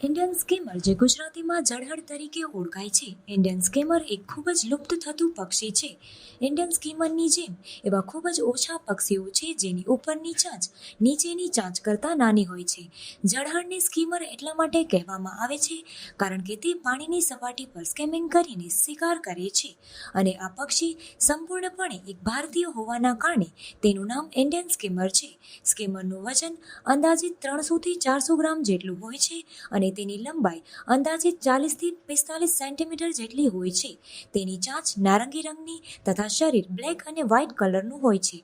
Indian skimmer જે ગુજરાતીમાં જળહળ તરીકે ઓળખાય છે. ઇન્ડિયન સ્કીમર એક ખૂબ જ લુપ્ત થતું પક્ષી છે. ઇન્ડિયન સ્કીમરની જેમ એવા ખૂબ જ ઓછા પક્ષીઓ છે જેની ઉપરની ચાંચ નીચેની ચાંચ કરતાં નાની હોય છે. જળહળને સ્કીમર એટલા માટે કહેવામાં આવે છે કારણ કે તે પાણીની સપાટી પર સ્કેમિંગ કરીને શિકાર કરે છે અને આ પક્ષી સંપૂર્ણપણે એક ભારતીય હોવાના કારણે તેનું નામ ઇન્ડિયન સ્કીમર છે. સ્કીમરનું વજન અંદાજિત 300 થી 400 ગ્રામ જેટલું હોય છે અને તેની લંબાઈ અંદાજિત 40 થી 45 સેન્ટીમીટર જેટલી હોય છે. તેની ચાંચ નારંગી રંગની તથા શરીર બ્લેક અને વ્હાઇટ કલરનું હોય છે.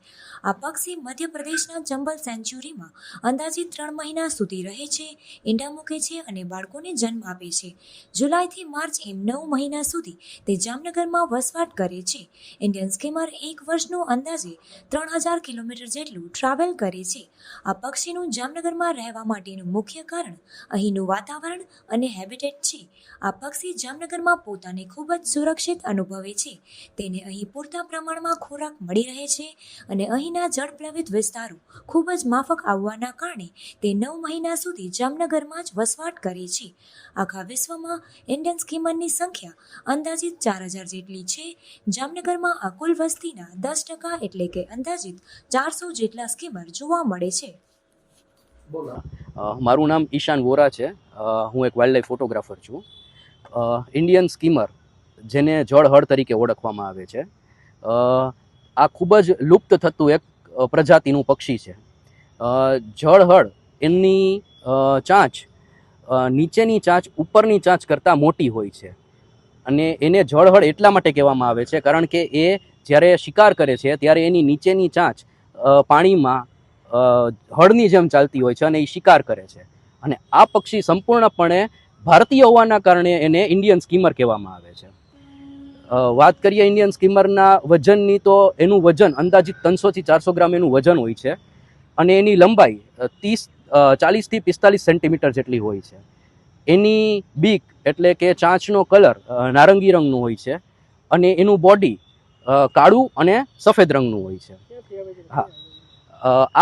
આ પક્ષી મધ્યપ્રદેશના ચંબલ સેન્ચ્યુરીમાં અંદાજિત 3 મહિના સુધી રહે છે, ઈંડા મૂકે છે અને બાળકોને જન્મ આપે છે. જુલાઈથી માર્ચ એમ 9 મહિના સુધી તે જામનગરમાં વસવાટ કરે છે. ઇન્ડિયન સ્કીમર એક વર્ષનું અંદાજે 3000 કિલોમીટર જેટલું ટ્રાવેલ કરે છે. આ પક્ષીનું જામનગરમાં રહેવા માટેનું મુખ્ય કારણ અહીંનું વાતાવરણ અને હેબિટેટ છે. આ પક્ષી જામનગરમાં પોતાને ખૂબ જ સુરક્ષિત અનુભવે છે. તેને અહીં પૂરતા પ્રમાણમાં ખોરાક મળી રહે છે અને અહીંના જળપ્લાવિત વિસ્તારો ખૂબ જ માફક આવવાના કારણે તે 9 મહિના સુધી જામનગરમાં જ વસવાટ કરે છે. આખા વિશ્વમાં ઇન્ડિયન સ્કીમરની સંખ્યા અંદાજિત 4000 જેટલી છે. જામનગરમાં આ કુલ વસ્તીના 10% એટલે કે અંદાજિત 400 જેટલા સ્કીમર જોવા મળે છે. મારું નામ ઈશાન વોરા છે. હું એક વાઇલ્ડ લાઈફ ફોટોગ્રાફર છું. ઇન્ડિયન સ્કીમર જેને જળહળ તરીકે ઓળખવામાં આવે છે, આ ખૂબ જ લુપ્ત થતું એક પ્રજાતિનું પક્ષી છે. જળહળ એની ચાંચ નીચેની ચાંચ ઉપરની ચાંચ કરતાં મોટી હોય છે અને એને જળહળ એટલા માટે કહેવામાં આવે છે કારણ કે એ જ્યારે શિકાર કરે છે ત્યારે એની નીચેની ચાંચ પાણીમાં હળની જેમ ચાલતી હોય છે અને એ શિકાર કરે છે. અને આ પક્ષી સંપૂર્ણપણે ભારતીય હોવાના કારણે એને ઇન્ડિયન સ્કીમર કહેવામાં આવે છે. વાત કરીએ ઇન્ડિયન સ્કીમરના વજનની તો એનું વજન અંદાજિત 300 થી 400 ગ્રામ એનું વજન હોય છે અને એની લંબાઈ 40 થી 45 સેન્ટીમીટર જેટલી હોય છે. એની બીક એટલે કે ચાંચનો કલર નારંગી રંગનું હોય છે અને એનું બોડી કાળું અને સફેદ રંગનું હોય છે. હા,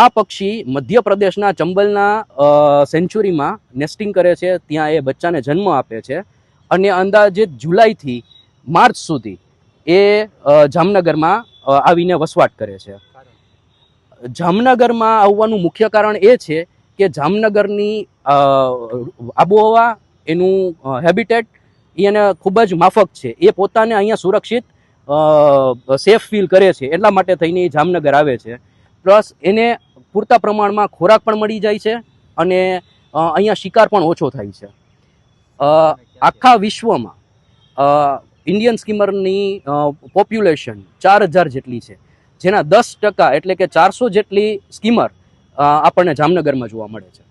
આ પક્ષી મધ્યપ્રદેશના ચંબલના સેન્ચ્યુરીમાં નેસ્ટિંગ કરે છે. ત્યાં એ બચ્ચાને જન્મ આપે છે અને અંદાજિત જુલાઈથી માર્ચ સુધી એ જામનગરમાં આવીને વસવાટ કરે છે. જામનગરમાં આવવાનું મુખ્ય કારણ એ છે કે જામનગરની આબોહવા, એનું હેબિટેટ એને ખૂબ જ માફક છે. એ પોતાને અહીંયા સુરક્ષિત સેફ ફીલ કરે છે, એટલા માટે થઈને એ જામનગર આવે છે. પ્લસ એને પૂરતા પ્રમાણમાં ખોરાક પણ મળી જાય છે અને અહીંયા શિકાર પણ ઓછો થાય છે. આખા વિશ્વમાં ઇન્ડિયન સ્કીમરની પોપ્યુલેશન 4000 જેટલી છે, જેના 10% એટલે કે 400 જેટલી સ્કીમર આપણને જામનગરમાં જોવા મળે છે.